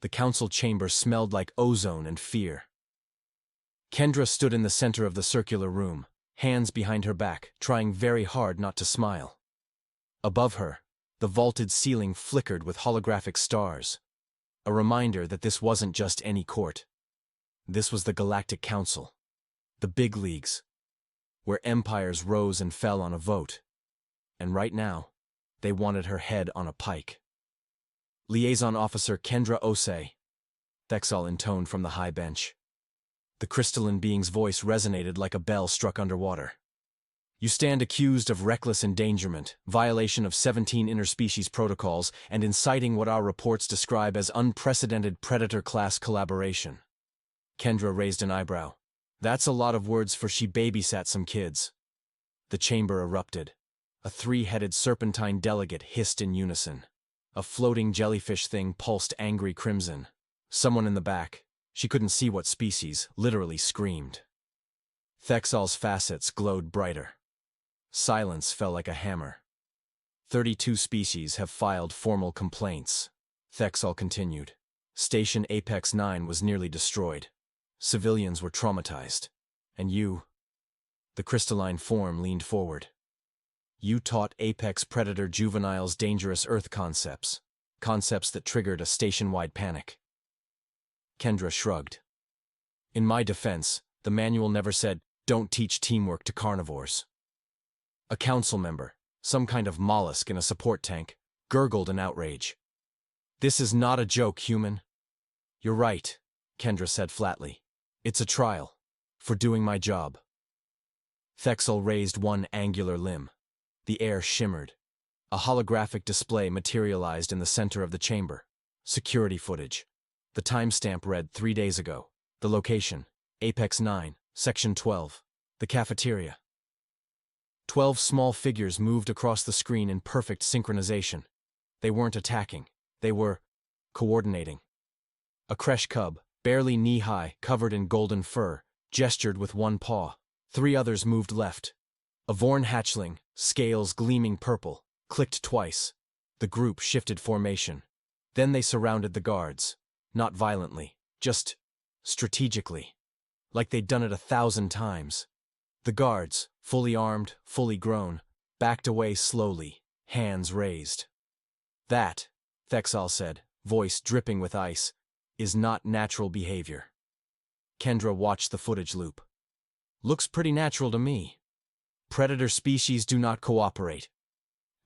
The council chamber smelled like ozone and fear. Kendra stood in the center of the circular room, hands behind her back, trying very hard not to smile. Above her, the vaulted ceiling flickered with holographic stars, a reminder that this wasn't just any court. This was the Galactic Council, the big leagues, where empires rose and fell on a vote. And right now, they wanted her head on a pike. Liaison Officer Kendra Osei, Thexal intoned from the high bench. The crystalline being's voice resonated like a bell struck underwater. You stand accused of reckless endangerment, violation of 17 interspecies protocols, and inciting what our reports describe as unprecedented predator-class collaboration. Kendra raised an eyebrow. That's a lot of words for she babysat some kids. The chamber erupted. A three-headed serpentine delegate hissed in unison. A floating jellyfish thing pulsed angry crimson. Someone in the back, she couldn't see what species, literally screamed. Thexal's facets glowed brighter. Silence fell like a hammer. 32 species have filed formal complaints. Thexal continued. Station Apex 9 was nearly destroyed. Civilians were traumatized. And you... The crystalline form leaned forward. You taught Apex Predator juveniles dangerous Earth concepts that triggered a station-wide panic. Kendra shrugged. In my defense, the manual never said, "Don't teach teamwork to carnivores." A council member, some kind of mollusk in a support tank, gurgled in outrage. This is not a joke, human. You're right, Kendra said flatly. It's a trial. For doing my job. Thexal raised one angular limb. The air shimmered. A holographic display materialized in the center of the chamber. Security footage. The timestamp read 3 days ago. The location, Apex 9, Section 12. The cafeteria. 12 small figures moved across the screen in perfect synchronization. They weren't attacking. They were coordinating. A creche cub, barely knee-high, covered in golden fur, gestured with one paw. 3 others moved left. A Vorn hatchling, scales gleaming purple, clicked twice. The group shifted formation. Then they surrounded the guards. Not violently, just strategically. Like they'd done it 1,000 times. The guards, fully armed, fully grown, backed away slowly, hands raised. That, Thexal said, voice dripping with ice, is not natural behavior. Kendra watched the footage loop. Looks pretty natural to me. Predator species do not cooperate.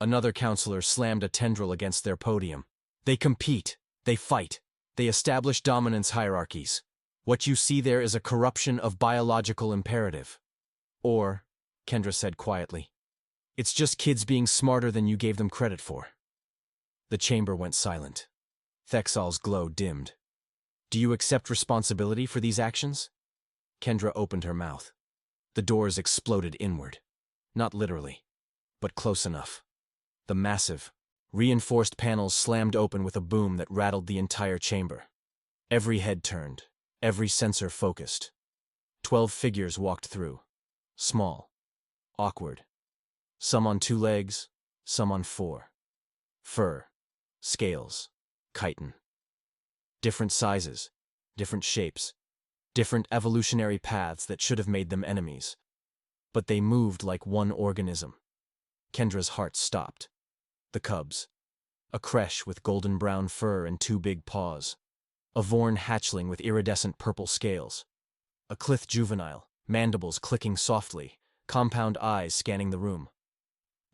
Another counselor slammed a tendril against their podium. They compete. They fight. They establish dominance hierarchies. What you see there is a corruption of biological imperative. Or, Kendra said quietly, it's just kids being smarter than you gave them credit for. The chamber went silent. Thexal's glow dimmed. Do you accept responsibility for these actions? Kendra opened her mouth. The doors exploded inward. Not literally, but close enough. The massive, reinforced panels slammed open with a boom that rattled the entire chamber. Every head turned, every sensor focused. 12 figures walked through. Small, awkward. Some on 2 legs, some on 4. Fur, scales, chitin. Different sizes, different shapes, different evolutionary paths that should have made them enemies. But they moved like one organism. Kendra's heart stopped. The cubs. A creche with golden brown fur and 2 big paws. A Vorn hatchling with iridescent purple scales. A Clith juvenile, mandibles clicking softly, compound eyes scanning the room.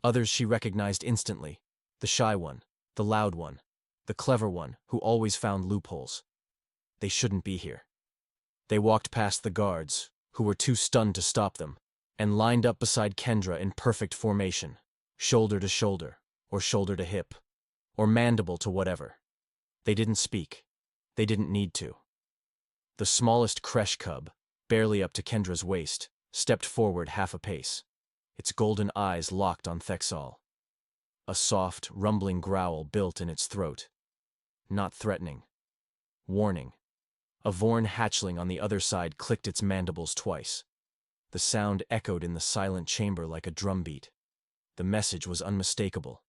Others she recognized instantly. The shy one, the loud one, the clever one who always found loopholes. They shouldn't be here. They walked past the guards, who were too stunned to stop them, and lined up beside Kendra in perfect formation, shoulder to shoulder, or shoulder to hip, or mandible to whatever. They didn't speak. They didn't need to. The smallest creche cub, barely up to Kendra's waist, stepped forward half a pace, its golden eyes locked on Thexal. A soft, rumbling growl built in its throat. Not threatening. Warning. A Vorn hatchling on the other side clicked its mandibles twice. The sound echoed in the silent chamber like a drumbeat. The message was unmistakable.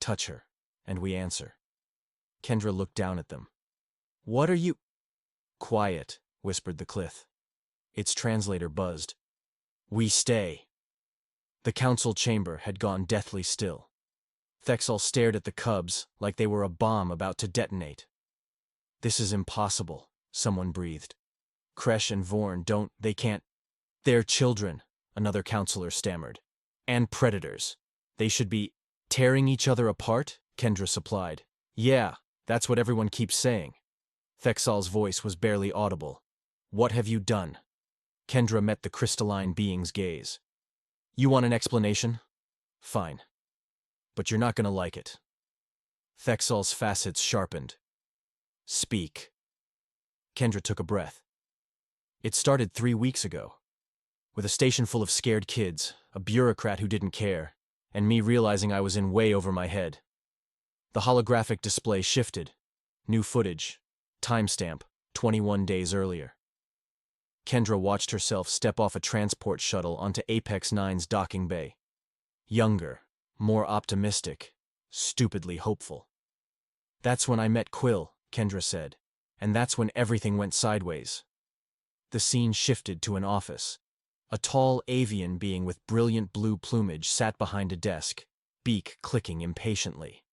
Touch her, and we answer. Kendra looked down at them. What are you— Quiet, whispered the Clith. Its translator buzzed. We stay. The council chamber had gone deathly still. Thexal stared at the cubs like they were a bomb about to detonate. This is impossible, someone breathed. Kresh and Vorn they can't. They're children, another counselor stammered. And predators. They should be tearing each other apart, Kendra supplied. Yeah, that's what everyone keeps saying. Thexal's voice was barely audible. What have you done? Kendra met the crystalline being's gaze. You want an explanation? Fine. But you're not gonna like it. Thexal's facets sharpened. Speak. Kendra took a breath. It started 3 weeks ago. With a station full of scared kids, a bureaucrat who didn't care, and me realizing I was in way over my head. The holographic display shifted. New footage. Timestamp, 21 days earlier. Kendra watched herself step off a transport shuttle onto Apex 9's docking bay. Younger, more optimistic, stupidly hopeful. That's when I met Quill, Kendra said, and that's when everything went sideways. The scene shifted to an office. A tall avian being with brilliant blue plumage sat behind a desk, beak clicking impatiently.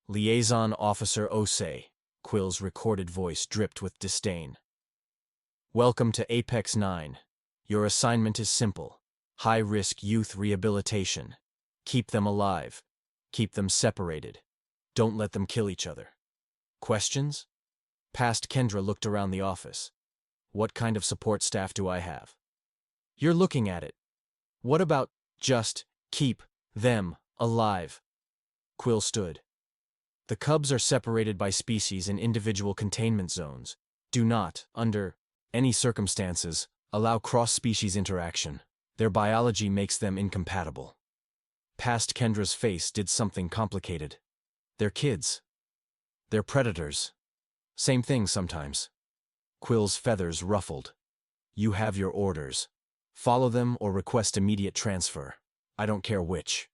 Liaison Officer Osei, Quill's recorded voice dripped with disdain. Welcome to Apex 9. Your assignment is simple. High-risk youth rehabilitation. Keep them alive. Keep them separated. Don't let them kill each other. Questions? Past Kendra looked around the office. What kind of support staff do I have? You're looking at it. What about just keep them alive? Quill stood. The cubs are separated by species in individual containment zones. Do not, under any circumstances, allow cross-species interaction. Their biology makes them incompatible. Past Kendra's face did something complicated. They're kids. They're predators. Same thing sometimes. Quill's feathers ruffled. You have your orders. Follow them or request immediate transfer. I don't care which.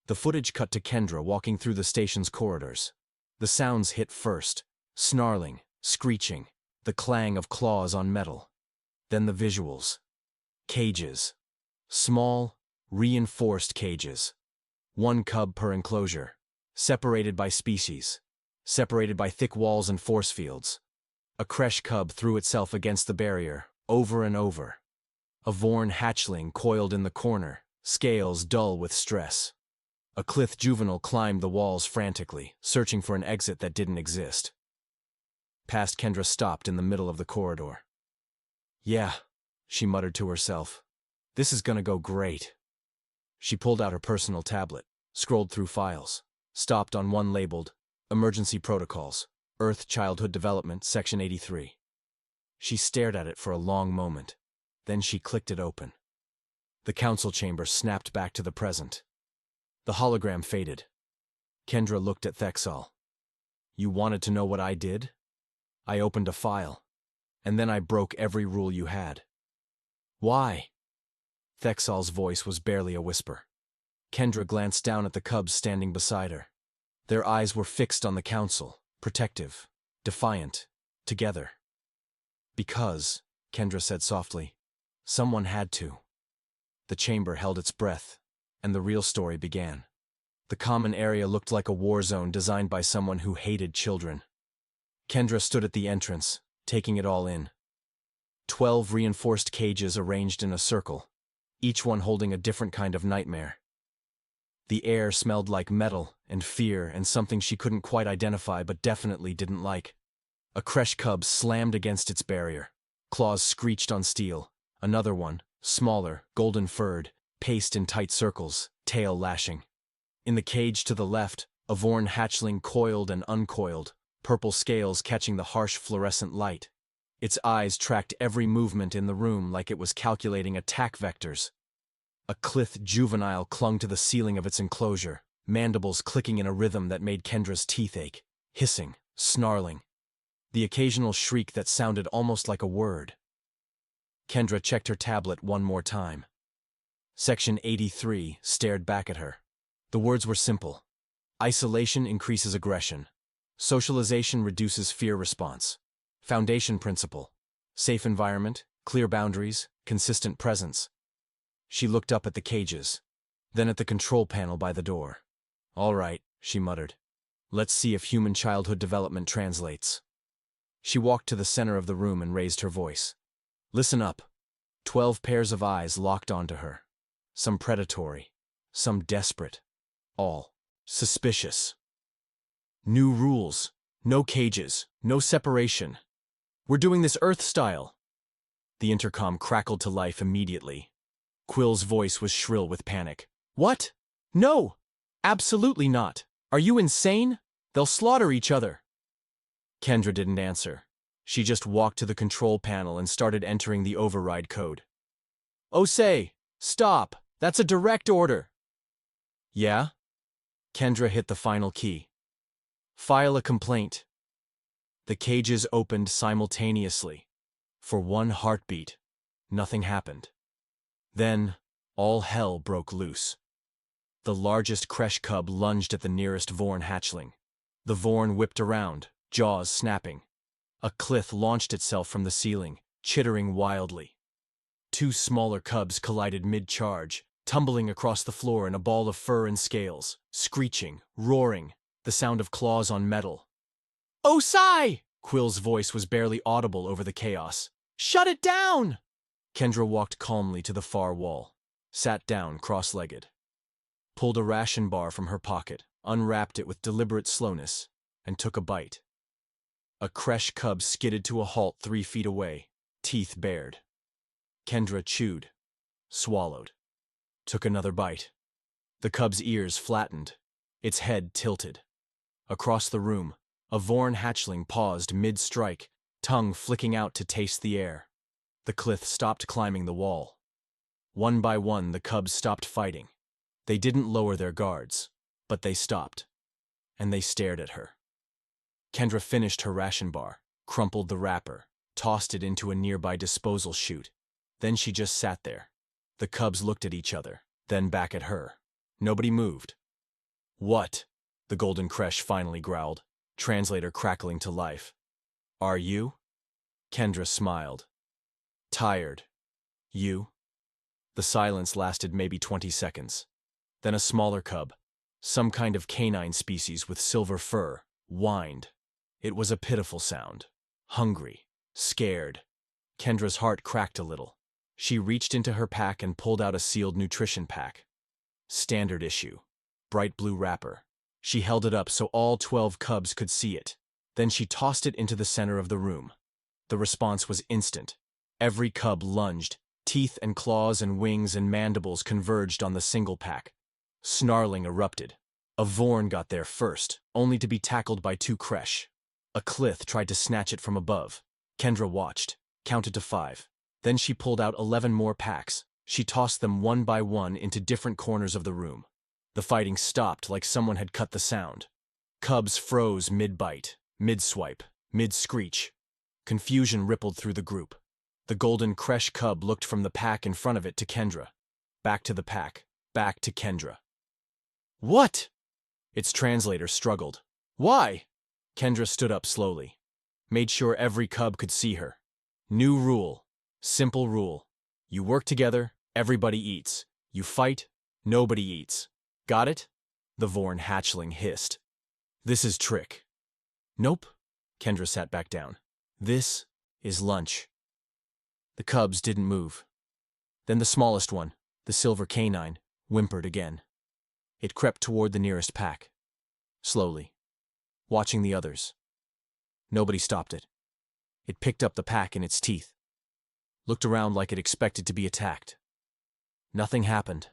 The footage cut to Kendra walking through the station's corridors. The sounds hit first. Snarling, screeching, the clang of claws on metal. Then the visuals. Cages. Small, reinforced cages. 1 cub per enclosure. Separated by species. Separated by thick walls and force fields. A Kresh cub threw itself against the barrier, over and over. A Vorn hatchling coiled in the corner, scales dull with stress. A Clith juvenile climbed the walls frantically, searching for an exit that didn't exist. Past Kendra stopped in the middle of the corridor. Yeah, she muttered to herself. This is gonna go great. She pulled out her personal tablet, scrolled through files, stopped on one labeled, Emergency Protocols, Earth Childhood Development, Section 83. She stared at it for a long moment. Then she clicked it open. The council chamber snapped back to the present. The hologram faded. Kendra looked at Thexal. You wanted to know what I did? I opened a file. And then I broke every rule you had. Why? Thexal's voice was barely a whisper. Kendra glanced down at the cubs standing beside her. Their eyes were fixed on the council, protective, defiant, together. Because, Kendra said softly, someone had to. The chamber held its breath, and the real story began. The common area looked like a war zone designed by someone who hated children. Kendra stood at the entrance, taking it all in. 12 reinforced cages arranged in a circle, each one holding a different kind of nightmare. The air smelled like metal and fear and something she couldn't quite identify but definitely didn't like. A Kresh cub slammed against its barrier. Claws screeched on steel. Another one, smaller, golden-furred, paced in tight circles, tail lashing. In the cage to the left, a Vorn hatchling coiled and uncoiled, purple scales catching the harsh fluorescent light. Its eyes tracked every movement in the room like it was calculating attack vectors. A Clith juvenile clung to the ceiling of its enclosure, mandibles clicking in a rhythm that made Kendra's teeth ache, hissing, snarling. The occasional shriek that sounded almost like a word. Kendra checked her tablet one more time. Section 83 stared back at her. The words were simple. Isolation increases aggression. Socialization reduces fear response. Foundation principle. Safe environment, clear boundaries, consistent presence. She looked up at the cages, then at the control panel by the door. All right, she muttered. Let's see if human childhood development translates. She walked to the center of the room and raised her voice. Listen up. 12 pairs of eyes locked onto her. Some predatory, some desperate, all suspicious. New rules. No cages, no separation. We're doing this Earth style. The intercom crackled to life immediately. Quill's voice was shrill with panic. What? No! Absolutely not. Are you insane? They'll slaughter each other. Kendra didn't answer. She just walked to the control panel and started entering the override code. Oh, say, stop. That's a direct order. Yeah? Kendra hit the final key. File a complaint. The cages opened simultaneously. For one heartbeat, nothing happened. Then, all hell broke loose. The largest creche cub lunged at the nearest Vorn hatchling. The Vorn whipped around, jaws snapping. A clith launched itself from the ceiling, chittering wildly. Two smaller cubs collided mid-charge, tumbling across the floor in a ball of fur and scales, screeching, roaring, the sound of claws on metal. Osai! Quill's voice was barely audible over the chaos. Shut it down! Kendra walked calmly to the far wall, sat down cross-legged, pulled a ration bar from her pocket, unwrapped it with deliberate slowness, and took a bite. A creche cub skidded to a halt 3 feet away, teeth bared. Kendra chewed, swallowed, took another bite. The cub's ears flattened, its head tilted. Across the room, a Vorn hatchling paused mid-strike, tongue flicking out to taste the air. The clith stopped climbing the wall. One by one, the cubs stopped fighting. They didn't lower their guards, but they stopped, and they stared at her. Kendra finished her ration bar, crumpled the wrapper, tossed it into a nearby disposal chute. Then she just sat there. The cubs looked at each other, then back at her. Nobody moved. What? The golden creche finally growled, translator crackling to life. Are you? Kendra smiled. Tired. You? The silence lasted maybe 20 seconds. Then a smaller cub, some kind of canine species with silver fur, whined. It was a pitiful sound. Hungry. Scared. Kendra's heart cracked a little. She reached into her pack and pulled out a sealed nutrition pack. Standard issue. Bright blue wrapper. She held it up so all 12 cubs could see it. Then she tossed it into the center of the room. The response was instant. Every cub lunged. Teeth and claws and wings and mandibles converged on the single pack. Snarling erupted. A Vorn got there first, only to be tackled by 2 creche. A clith tried to snatch it from above. Kendra watched, counted to 5. Then she pulled out 11 more packs. She tossed them one by one into different corners of the room. The fighting stopped like someone had cut the sound. Cubs froze mid-bite, mid-swipe, mid-screech. Confusion rippled through the group. The golden creche cub looked from the pack in front of it to Kendra. Back to the pack, back to Kendra. What? Its translator struggled. Why? Kendra stood up slowly. Made sure every cub could see her. New rule. Simple rule. You work together, everybody eats. You fight, nobody eats. Got it? The Vorn hatchling hissed. This is trick. Nope. Kendra sat back down. This is lunch. The cubs didn't move. Then the smallest one, the silver canine, whimpered again. It crept toward the nearest pack. Slowly. Watching the others. Nobody stopped it. It picked up the pack in its teeth. Looked around like it expected to be attacked. Nothing happened.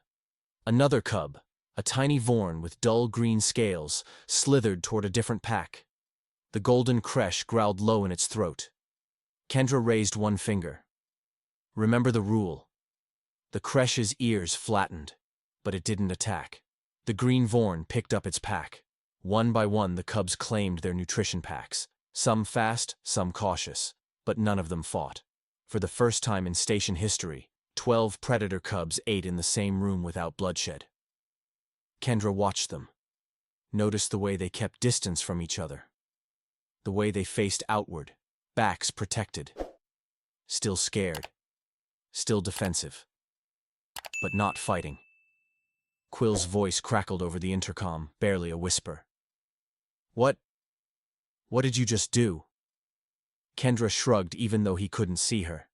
Another cub, a tiny Vorn with dull green scales, slithered toward a different pack. The golden creche growled low in its throat. Kendra raised one finger. Remember the rule. The creche's ears flattened, but it didn't attack. The green Vorn picked up its pack. One by one, the cubs claimed their nutrition packs. Some fast, some cautious, but none of them fought. For the first time in station history, 12 predator cubs ate in the same room without bloodshed. Kendra watched them. Noticed the way they kept distance from each other. The way they faced outward, backs protected. Still scared. Still defensive. But not fighting. Quill's voice crackled over the intercom, barely a whisper. What did you just do? Kendra shrugged even though he couldn't see her.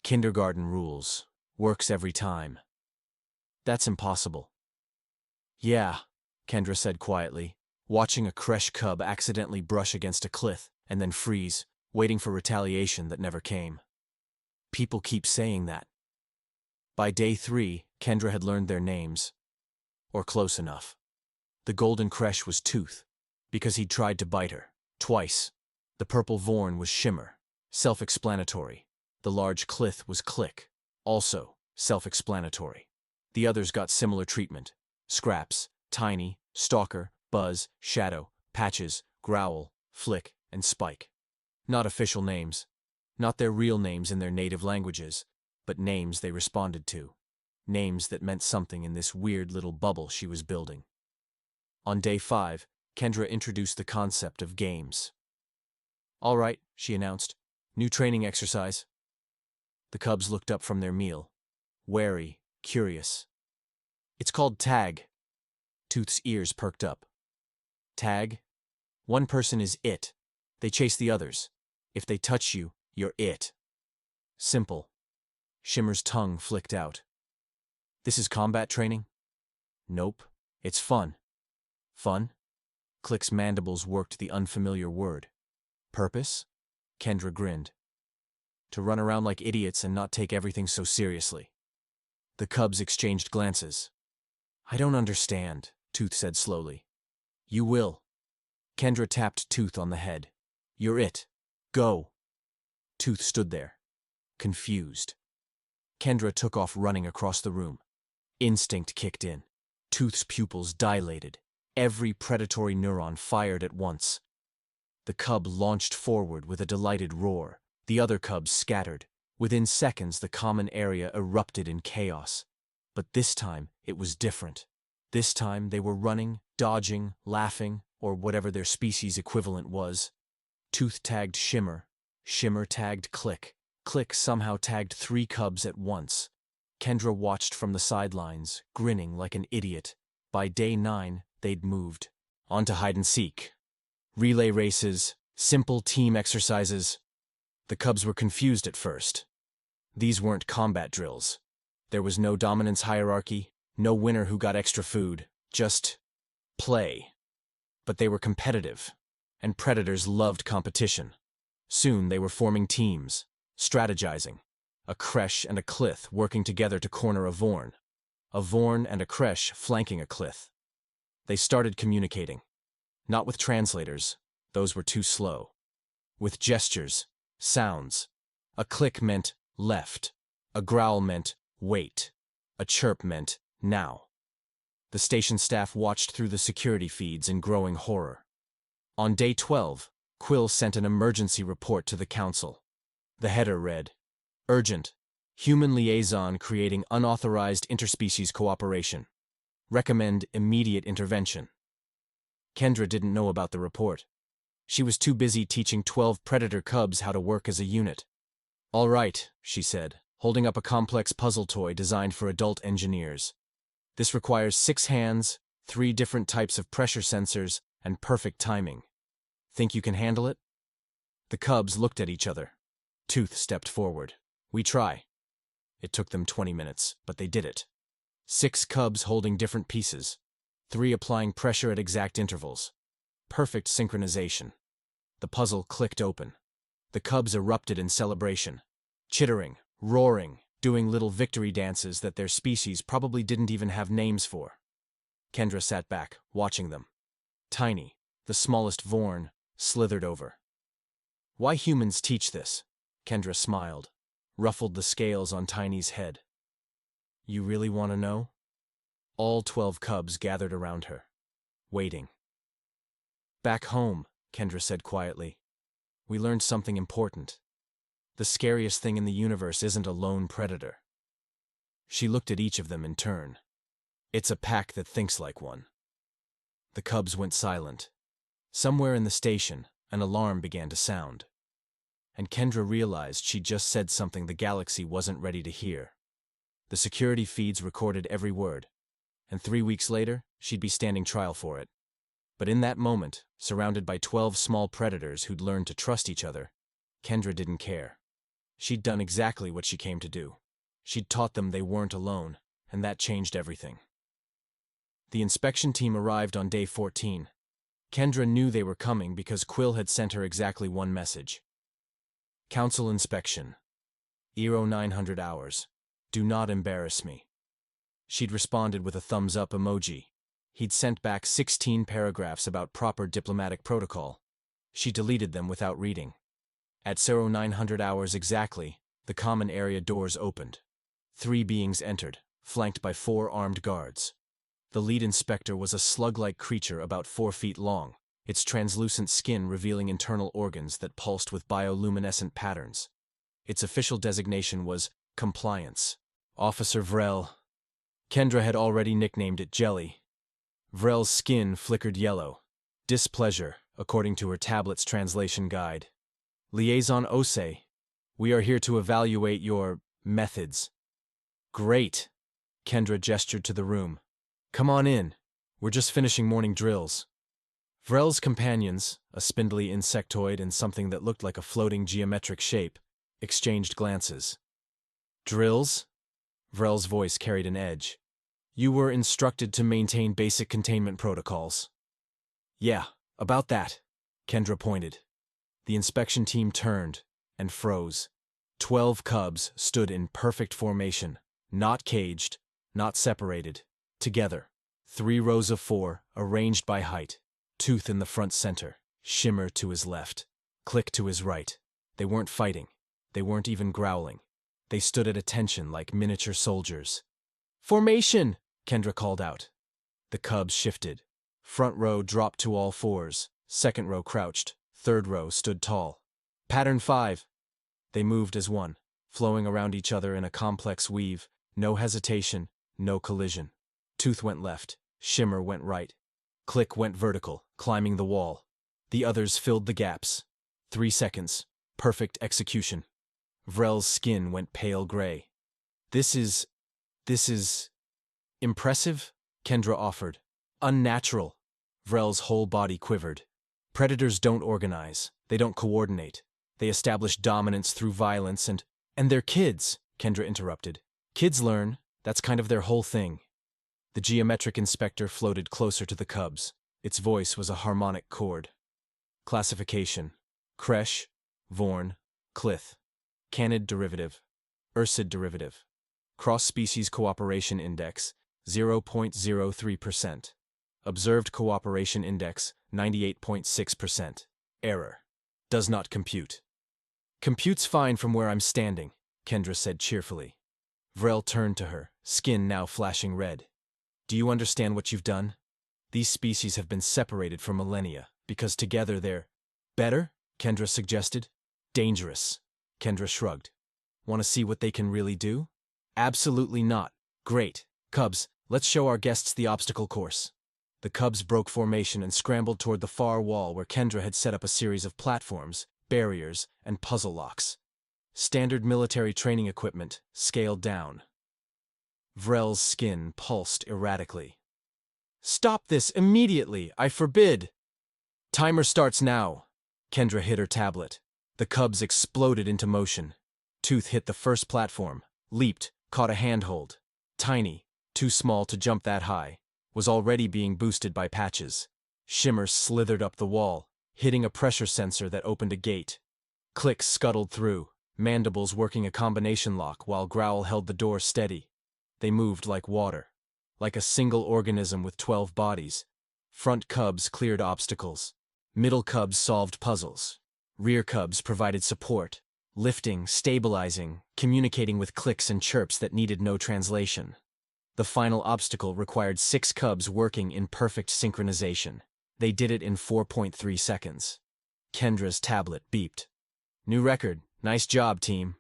Kindergarten rules. Works every time. That's impossible. Yeah, Kendra said quietly, watching a creche cub accidentally brush against a cliff and then freeze, waiting for retaliation that never came. People keep saying that. By day 3, Kendra had learned their names. Or close enough. The golden creche was Tooth, because he'd tried to bite her, twice. The purple Vorn was Shimmer, self-explanatory. The large Clith was Click, also self-explanatory. The others got similar treatment. Scraps, Tiny, Stalker, Buzz, Shadow, Patches, Growl, Flick, and Spike. Not official names. Not their real names in their native languages, but names they responded to. Names that meant something in this weird little bubble she was building. On day 5, Kendra introduced the concept of games. All right, she announced. New training exercise. The cubs looked up from their meal, wary, curious. It's called tag. Tooth's ears perked up. Tag? One person is it. They chase the others. If they touch you, you're it. Simple. Shimmer's tongue flicked out. This is combat training? Nope. It's fun. Fun? Click's mandibles worked the unfamiliar word. Purpose? Kendra grinned. To run around like idiots and not take everything so seriously. The cubs exchanged glances. I don't understand, Tooth said slowly. You will. Kendra tapped Tooth on the head. You're it. Go. Tooth stood there, confused. Kendra took off running across the room. Instinct kicked in. Tooth's pupils dilated. Every predatory neuron fired at once. The cub launched forward with a delighted roar. The other cubs scattered. Within seconds, the common area erupted in chaos. But this time, it was different. This time, they were running, dodging, laughing, or whatever their species equivalent was. Tooth tagged Shimmer. Shimmer tagged Click. Click somehow tagged 3 cubs at once. Kendra watched from the sidelines, grinning like an idiot. By day 9, they'd moved. On to hide and seek. Relay races, simple team exercises. The cubs were confused at first. These weren't combat drills. There was no dominance hierarchy, no winner who got extra food, just play. But they were competitive, and predators loved competition. Soon they were forming teams, strategizing. A creche and a Clith working together to corner a Vorn. A Vorn and a creche flanking a Clith. They started communicating. Not with translators, those were too slow. With gestures, sounds. A click meant left. A growl meant wait. A chirp meant now. The station staff watched through the security feeds in growing horror. On day 12, Quill sent an emergency report to the council. The header read, Urgent. Human liaison creating unauthorized interspecies cooperation. Recommend immediate intervention. Kendra didn't know about the report. She was too busy teaching 12 predator cubs how to work as a unit. All right, she said, holding up a complex puzzle toy designed for adult engineers. This requires 6 hands, 3 different types of pressure sensors, and perfect timing. Think you can handle it? The cubs looked at each other. Tooth stepped forward. We try. It took them 20 minutes, but they did it. 6 cubs holding different pieces. 3 applying pressure at exact intervals. Perfect synchronization. The puzzle clicked open. The cubs erupted in celebration. Chittering, roaring, doing little victory dances that their species probably didn't even have names for. Kendra sat back, watching them. Tiny, the smallest Vorn, slithered over. Why humans teach this? Kendra smiled, ruffled the scales on Tiny's head. You really want to know? All 12 cubs gathered around her, waiting. Back home, Kendra said quietly, we learned something important. The scariest thing in the universe isn't a lone predator. She looked at each of them in turn. It's a pack that thinks like one. The cubs went silent. Somewhere in the station, an alarm began to sound. And Kendra realized she'd just said something the galaxy wasn't ready to hear. The security feeds recorded every word, and 3 weeks later, she'd be standing trial for it. But in that moment, surrounded by 12 small predators who'd learned to trust each other, Kendra didn't care. She'd done exactly what she came to do. She'd taught them they weren't alone, and that changed everything. The inspection team arrived on day 14. Kendra knew they were coming because Quill had sent her exactly one message. Council inspection. Eero 900 hours. Do not embarrass me. She'd responded with a thumbs-up emoji. He'd sent back 16 paragraphs about proper diplomatic protocol. She deleted them without reading. At 0900 hours exactly, the common area doors opened. 3 beings entered, flanked by 4 armed guards. The lead inspector was a slug-like creature about 4 feet long, its translucent skin revealing internal organs that pulsed with bioluminescent patterns. Its official designation was Compliance. Officer Vrel. Kendra had already nicknamed it Jelly. Vrel's skin flickered yellow. Displeasure, according to her tablet's translation guide. Liaison Ose. We are here to evaluate your methods. Great. Kendra gestured to the room. Come on in. We're just finishing morning drills. Vrel's companions, a spindly insectoid and something that looked like a floating geometric shape, exchanged glances. Drills? Vrel's voice carried an edge. You were instructed to maintain basic containment protocols. Yeah, about that, Kendra pointed. The inspection team turned and froze. 12 cubs stood in perfect formation, not caged, not separated, together. 3 rows of 4, arranged by height. Tooth in the front center, Shimmer to his left, Click to his right. They weren't fighting. They weren't even growling. They stood at attention like miniature soldiers. Formation! Kendra called out. The cubs shifted. Front row dropped to all 4s, second row crouched, third row stood tall. Pattern 5. They moved as one, flowing around each other in a complex weave, no hesitation, no collision. Tooth went left, Shimmer went right. Click went vertical, climbing the wall. The others filled the gaps. 3 seconds. Perfect execution. Vrel's skin went pale gray. This is impressive, Kendra offered. Unnatural. Vrel's whole body quivered. Predators don't organize. They don't coordinate. They establish dominance through violence and they're kids, Kendra interrupted. Kids learn. That's kind of their whole thing. The geometric inspector floated closer to the cubs. Its voice was a harmonic chord. Classification. Kresh, Vorn, Klith. Canid derivative. Ursid derivative. Cross-species cooperation index, 0.03%. Observed cooperation index, 98.6%. Error. Does not compute. Compute's fine from where I'm standing, Kendra said cheerfully. Vrel turned to her, skin now flashing red. Do you understand what you've done? These species have been separated for millennia, because together they're better, Kendra suggested. Dangerous. Kendra shrugged. Want to see what they can really do? Absolutely not. Great. Cubs, let's show our guests the obstacle course. The cubs broke formation and scrambled toward the far wall where Kendra had set up a series of platforms, barriers, and puzzle locks. Standard military training equipment, scaled down. Vrel's skin pulsed erratically. Stop this immediately, I forbid! Timer starts now. Kendra hit her tablet. The cubs exploded into motion. Tooth hit the first platform, leaped, caught a handhold. Tiny, too small to jump that high, was already being boosted by patches. Shimmer slithered up the wall, hitting a pressure sensor that opened a gate. Click scuttled through, mandibles working a combination lock while Growl held the door steady. They moved like water, like a single organism with 12 bodies. Front cubs cleared obstacles. Middle cubs solved puzzles. Rear cubs provided support, lifting, stabilizing, communicating with clicks and chirps that needed no translation. The final obstacle required 6 cubs working in perfect synchronization. They did it in 4.3 seconds. Kendra's tablet beeped. New record. Nice job, team.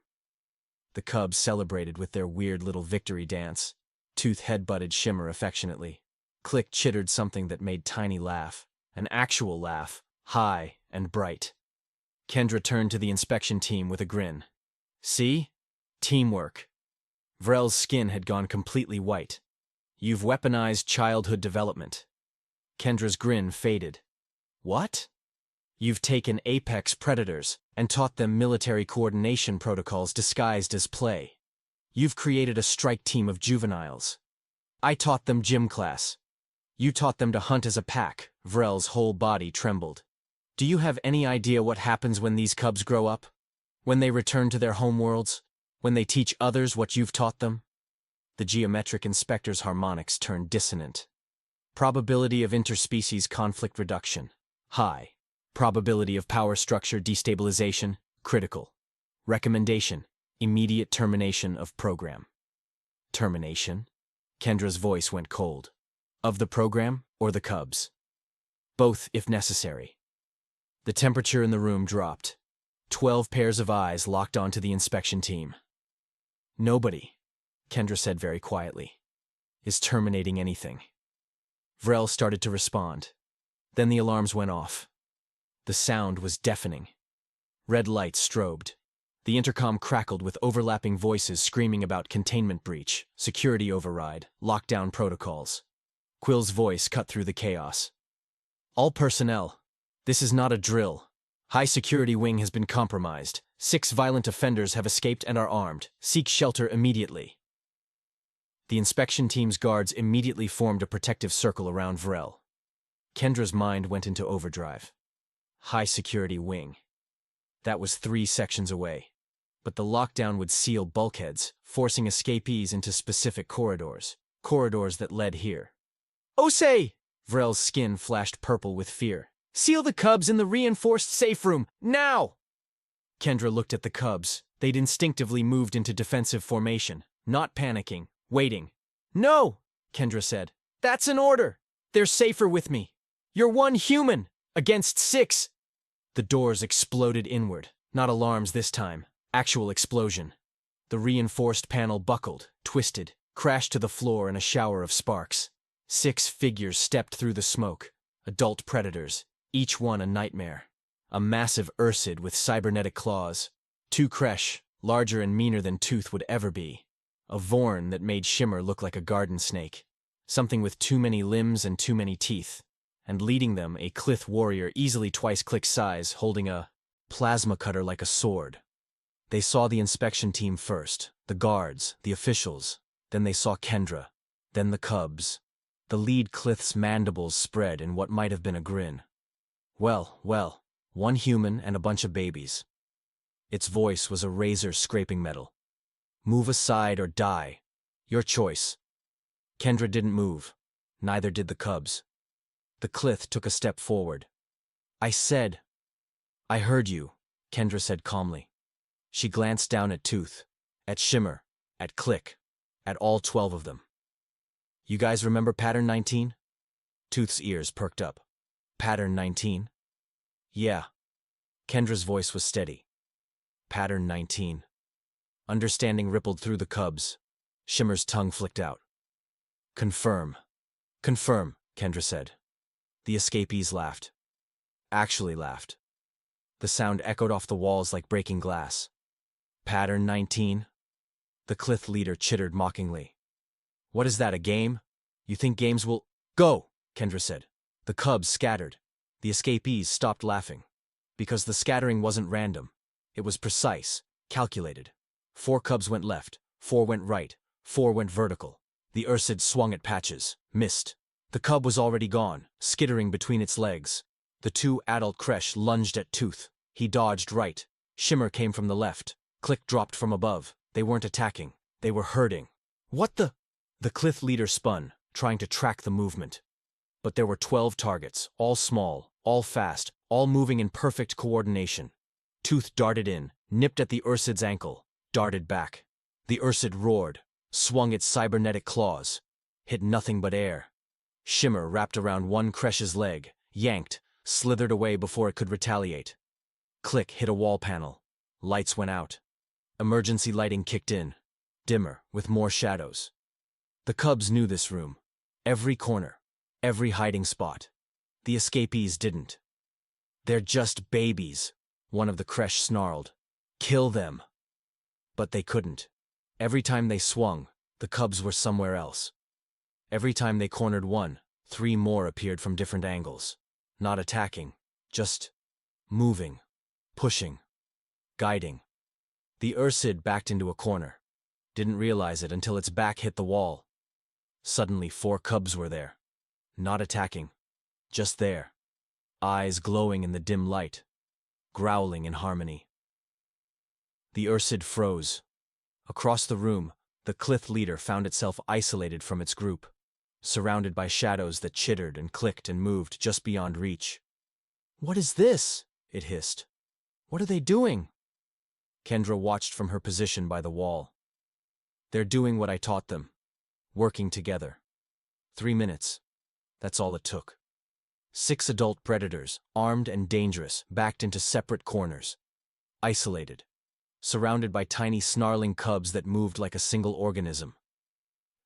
The cubs celebrated with their weird little victory dance. Tooth headbutted Shimmer affectionately. Click chittered something that made Tiny laugh. An actual laugh, high and bright. Kendra turned to the inspection team with a grin. See? Teamwork. Vrel's skin had gone completely white. You've weaponized childhood development. Kendra's grin faded. What? You've taken apex predators and taught them military coordination protocols disguised as play. You've created a strike team of juveniles. I taught them gym class. You taught them to hunt as a pack. Vrel's whole body trembled. Do you have any idea what happens when these cubs grow up? When they return to their homeworlds? When they teach others what you've taught them? The geometric inspector's harmonics turned dissonant. Probability of interspecies conflict reduction. High. Probability of power structure destabilization. Critical. Recommendation. Immediate termination of program. Termination? Kendra's voice went cold. Of the program or the cubs? Both, if necessary. The temperature in the room dropped. 12 pairs of eyes locked onto the inspection team. Nobody, Kendra said very quietly, is terminating anything. Vrel started to respond. Then the alarms went off. The sound was deafening. Red lights strobed. The intercom crackled with overlapping voices screaming about containment breach, security override, lockdown protocols. Quill's voice cut through the chaos. All personnel. This is not a drill. High security wing has been compromised. 6 violent offenders have escaped and are armed. Seek shelter immediately. The inspection team's guards immediately formed a protective circle around Vrel. Kendra's mind went into overdrive. High security wing. That was 3 sections away. But the lockdown would seal bulkheads, forcing escapees into specific corridors. Corridors that led here. Osei! Vrel's skin flashed purple with fear. Seal the cubs in the reinforced safe room, now! Kendra looked at the cubs. They'd instinctively moved into defensive formation, not panicking, waiting. No, Kendra said. That's an order. They're safer with me. You're 1 human, against 6. The doors exploded inward, not alarms this time. Actual explosion. The reinforced panel buckled, twisted, crashed to the floor in a shower of sparks. 6 figures stepped through the smoke. Adult predators, each one a nightmare. A massive ursid with cybernetic claws. 2 creche, larger and meaner than Tooth would ever be. A vorn that made Shimmer look like a garden snake. Something with too many limbs and too many teeth. And leading them, a Clith warrior easily twice Click's size, holding a plasma cutter like a sword. They saw the inspection team first, the guards, the officials. Then they saw Kendra. Then the cubs. The lead Clith's mandibles spread in what might have been a grin. Well, 1 human and a bunch of babies. Its voice was a razor scraping metal. Move aside or die. Your choice. Kendra didn't move. Neither did the cubs. The Clith took a step forward. I heard you, Kendra said calmly. She glanced down at Tooth, at Shimmer, at Click, at all 12 of them. You guys remember Pattern 19? Tooth's ears perked up. Pattern 19? Yeah. Kendra's voice was steady. Pattern 19. Understanding rippled through the cubs. Shimmer's tongue flicked out. Confirm. Confirm, Kendra said. The escapees laughed. Actually laughed. The sound echoed off the walls like breaking glass. Pattern 19? The Clith leader chittered mockingly. What is that, a game? You think games will— Go, Kendra said. The cubs scattered. The escapees stopped laughing. Because the scattering wasn't random. It was precise, calculated. 4 cubs went left, 4 went right, 4 went vertical. The ursid swung at patches, missed. The cub was already gone, skittering between its legs. The 2 adult creche lunged at Tooth. He dodged right. Shimmer came from the left. Click dropped from above. They weren't attacking. They were herding. What the— The Clith leader spun, trying to track the movement. But there were 12 targets, all small, all fast, all moving in perfect coordination. Tooth darted in, nipped at the ursid's ankle, darted back. The ursid roared, swung its cybernetic claws, hit nothing but air. Shimmer wrapped around 1 creche's leg, yanked, slithered away before it could retaliate. Click hit a wall panel. Lights went out. Emergency lighting kicked in, dimmer, with more shadows. The cubs knew this room. Every corner, every hiding spot. The escapees didn't. They're just babies, one of the creche snarled. Kill them. But they couldn't. Every time they swung, the cubs were somewhere else. Every time they cornered one, 3 more appeared from different angles. Not attacking, just moving, pushing, guiding. The Ursid backed into a corner. Didn't realize it until its back hit the wall. Suddenly 4 cubs were there. Not attacking, just there. Eyes glowing in the dim light, growling in harmony. The Ursid froze. Across the room, the Clith leader found itself isolated from its group, surrounded by shadows that chittered and clicked and moved just beyond reach. "What is this?" it hissed. "What are they doing?" Kendra watched from her position by the wall. "They're doing what I taught them. Working together. 3 minutes. That's all it took." 6 adult predators, armed and dangerous, backed into separate corners. Isolated. Surrounded by tiny snarling cubs that moved like a single organism.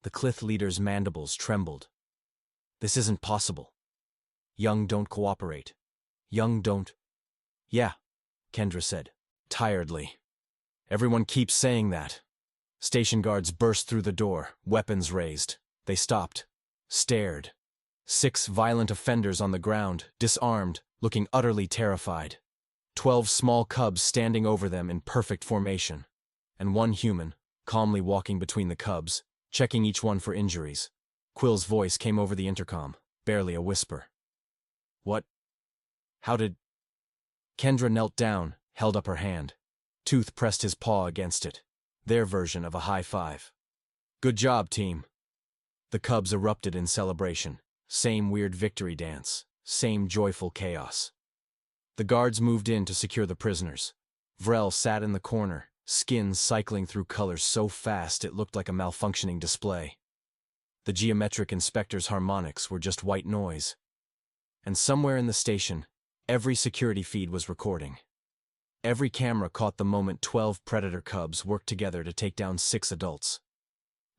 The Clith leader's mandibles trembled. "This isn't possible. Young don't cooperate. Young don't." "Yeah," Kendra said, tiredly. "Everyone keeps saying that." Station guards burst through the door, weapons raised. They stopped, stared. 6 violent offenders on the ground, disarmed, looking utterly terrified. 12 small cubs standing over them in perfect formation. And 1 human, calmly walking between the cubs, checking each one for injuries. Quill's voice came over the intercom, barely a whisper. "What? How did—" Kendra knelt down, held up her hand. Tooth pressed his paw against it. Their version of a high five. "Good job, team." The cubs erupted in celebration. Same weird victory dance. Same joyful chaos. The guards moved in to secure the prisoners. Vrel sat in the corner, skin cycling through colors so fast it looked like a malfunctioning display. The geometric inspector's harmonics were just white noise. And somewhere in the station, every security feed was recording. Every camera caught the moment 12 predator cubs worked together to take down 6 adults.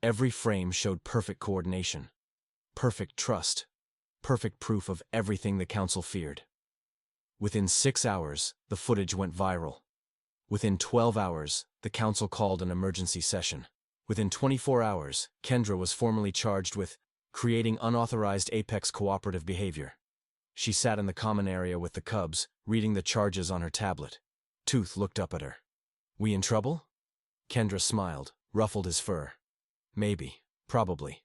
Every frame showed perfect coordination, perfect trust, perfect proof of everything the council feared. Within 6 hours, the footage went viral. Within 12 hours, the council called an emergency session. Within 24 hours, Kendra was formally charged with creating unauthorized apex cooperative behavior. She sat in the common area with the cubs, reading the charges on her tablet. Tooth looked up at her. "We in trouble?" Kendra smiled, ruffled his fur. "Maybe, probably.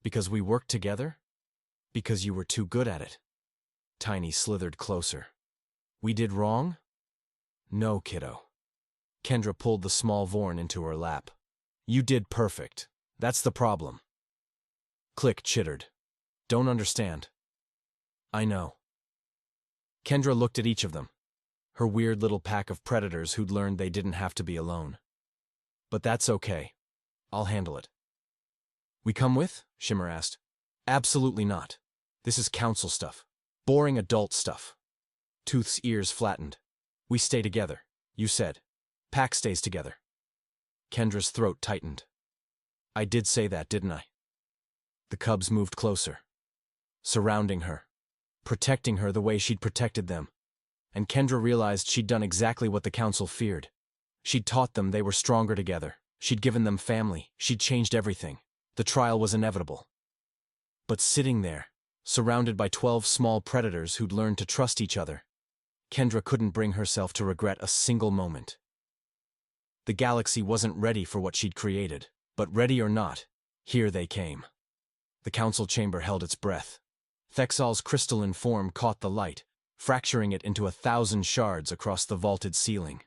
Because we worked together? Because you were too good at it." Tiny slithered closer. "We did wrong?" "No, kiddo." Kendra pulled the small Vorn into her lap. "You did perfect. That's the problem." Click chittered. "Don't understand." "I know." Kendra looked at each of them. Her weird little pack of predators who'd learned they didn't have to be alone. "But that's okay. I'll handle it." "We come with?" Shimmer asked. "Absolutely not. This is council stuff. Boring adult stuff." Tooth's ears flattened. "We stay together, you said. Pack stays together." Kendra's throat tightened. "I did say that, didn't I?" The cubs moved closer, surrounding her, protecting her the way she'd protected them. And Kendra realized she'd done exactly what the council feared. She'd taught them they were stronger together. She'd given them family. She'd changed everything. The trial was inevitable. But sitting there, surrounded by 12 small predators who'd learned to trust each other, Kendra couldn't bring herself to regret a single moment. The galaxy wasn't ready for what she'd created, but ready or not, here they came. The council chamber held its breath. Thexal's crystalline form caught the light, fracturing it into 1,000 shards across the vaulted ceiling.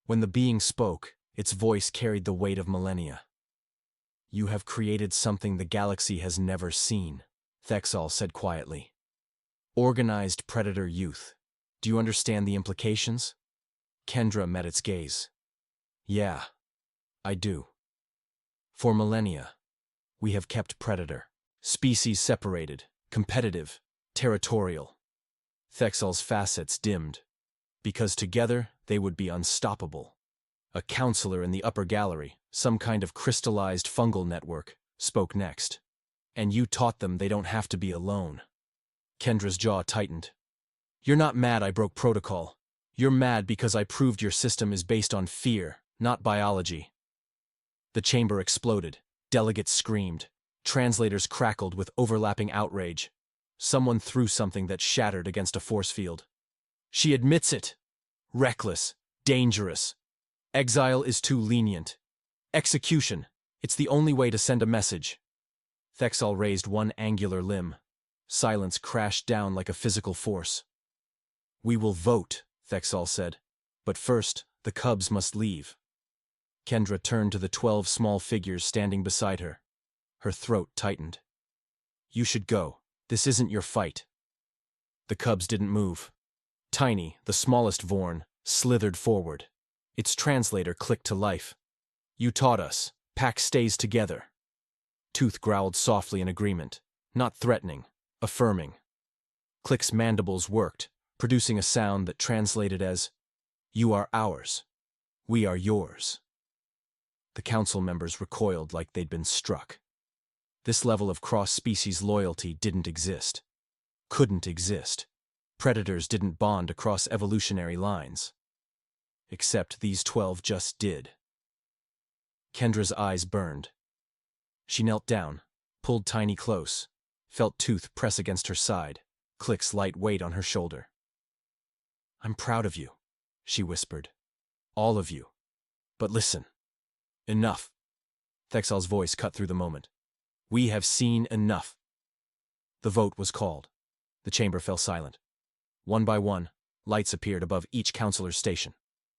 When the being spoke, its voice carried the weight of millennia. "You have created something the galaxy has never seen," Thexal said quietly. "Organized predator youth. Do you understand the implications?" Kendra met its gaze. "Yeah, I do. For millennia, we have kept predator. Species separated, competitive, territorial." Thexal's facets dimmed. "Because together they would be unstoppable." A counselor in the upper gallery, some kind of crystallized fungal network, spoke next. "And you taught them they don't have to be alone." Kendra's jaw tightened. You're not mad I broke protocol. You're mad because I proved your system is based on fear, not biology. The chamber exploded. Delegates screamed. Translators crackled with overlapping outrage. Someone threw something that shattered against a force field. She admits it. Reckless. Dangerous. Exile is too lenient. Execution. It's the only way to send a message. Thexal raised one angular limb. Silence crashed down like a physical force. We will vote, Thexal said. But first, the cubs must leave. Kendra turned to the 12 small figures standing beside her. Her throat tightened. You should go. This isn't your fight. The cubs didn't move. Tiny, the smallest Vorn, slithered forward. Its translator clicked to life. You taught us. Pack stays together. Tooth growled softly in agreement, not threatening, affirming. Click's mandibles worked, producing a sound that translated as, You are ours. We are yours. The council members recoiled like they'd been struck. This level of cross-species loyalty didn't exist. Couldn't exist. Predators didn't bond across evolutionary lines. Except these 12 just did. Kendra's eyes burned. She knelt down, pulled Tiny close, felt Tooth press against her side, Click's light weight on her shoulder. I'm proud of you, she whispered. All of you. But listen. Enough. Thexal's voice cut through the moment. We have seen enough. The vote was called. The chamber fell silent. One by one, lights appeared above each counselor's station.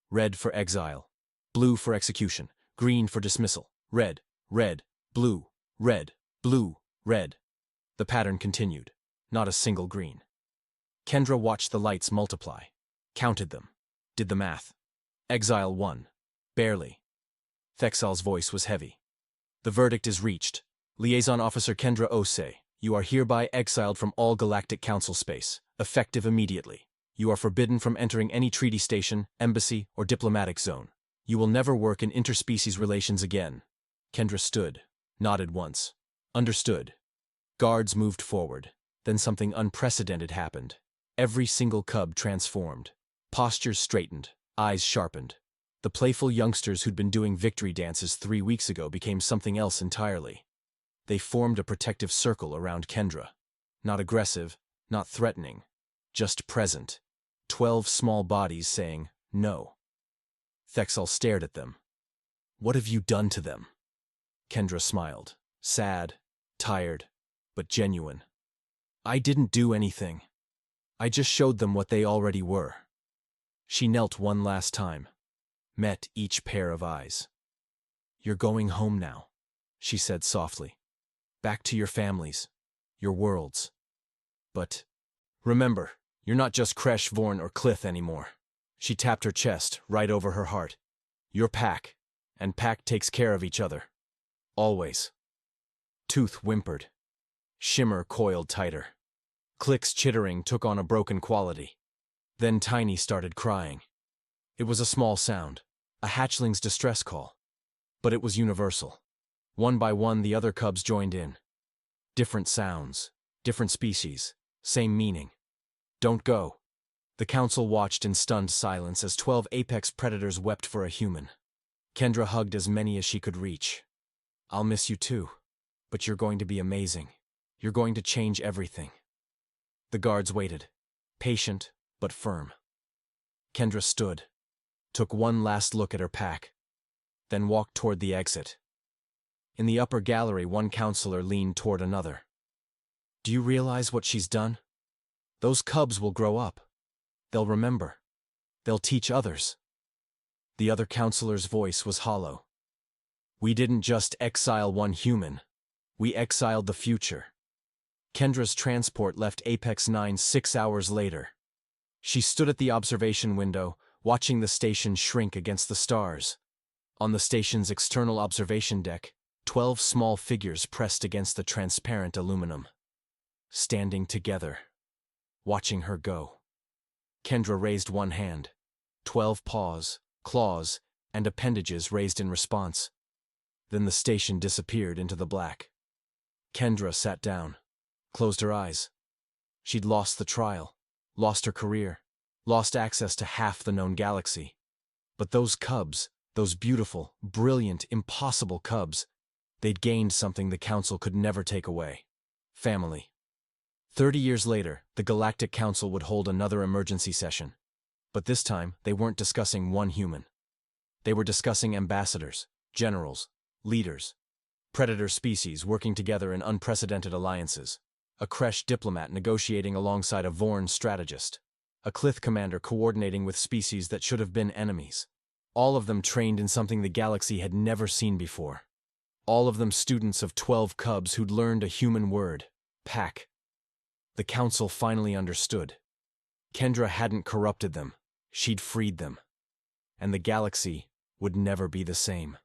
Red for exile, blue for execution, green for dismissal, red, red, blue, red, blue, red. The pattern continued, not a single green. Kendra watched the lights multiply, counted them, did the math. Exile won. Barely. Thexal's voice was heavy. The verdict is reached. Liaison Officer Kendra Ose, you are hereby exiled from all Galactic Council space, effective immediately. You are forbidden from entering any treaty station, embassy, or diplomatic zone. You will never work in interspecies relations again. Kendra stood, nodded once. Understood. Guards moved forward. Then something unprecedented happened. Every single cub transformed. Postures straightened, eyes sharpened. The playful youngsters who'd been doing victory dances 3 weeks ago became something else entirely. They formed a protective circle around Kendra. Not aggressive, not threatening, just present. 12 small bodies saying, no. Thexal stared at them. What have you done to them? Kendra smiled, sad, tired, but genuine. I didn't do anything. I just showed them what they already were. She knelt one last time, met each pair of eyes. You're going home now, she said softly. Back to your families, your worlds. But remember, you're not just Kresh, Vorn, or Clith anymore. She tapped her chest, right over her heart. You're Pack, and Pack takes care of each other. Always. Tooth whimpered. Shimmer coiled tighter. Click's chittering took on a broken quality. Then Tiny started crying. It was a small sound, a hatchling's distress call. But it was universal. One by one, the other cubs joined in. Different sounds, different species, same meaning. Don't go. The council watched in stunned silence as 12 apex predators wept for a human. Kendra hugged as many as she could reach. I'll miss you too, but you're going to be amazing. You're going to change everything. The guards waited, patient but firm. Kendra stood, took one last look at her pack, then walked toward the exit. In the upper gallery, one counselor leaned toward another. Do you realize what she's done? Those cubs will grow up. They'll remember. They'll teach others. The other counselor's voice was hollow. We didn't just exile one human. We exiled the future. Kendra's transport left Apex 9 6 hours later. She stood at the observation window, watching the station shrink against the stars. On the station's external observation deck, 12 small figures pressed against the transparent aluminum. Standing together, watching her go. Kendra raised one hand. 12 paws, claws, and appendages raised in response. Then the station disappeared into the black. Kendra sat down, closed her eyes. She'd lost the trial, lost her career, lost access to half the known galaxy. But those cubs, those beautiful, brilliant, impossible cubs, they'd gained something the Council could never take away. Family. 30 years later, the Galactic Council would hold another emergency session. But this time, they weren't discussing one human. They were discussing ambassadors, generals, leaders, predator species working together in unprecedented alliances, a Kresh diplomat negotiating alongside a Vorn strategist, a Clith commander coordinating with species that should have been enemies. All of them trained in something the galaxy had never seen before. All of them students of 12 cubs who'd learned a human word, pack. The Council finally understood. Kendra hadn't corrupted them, she'd freed them. And the galaxy would never be the same.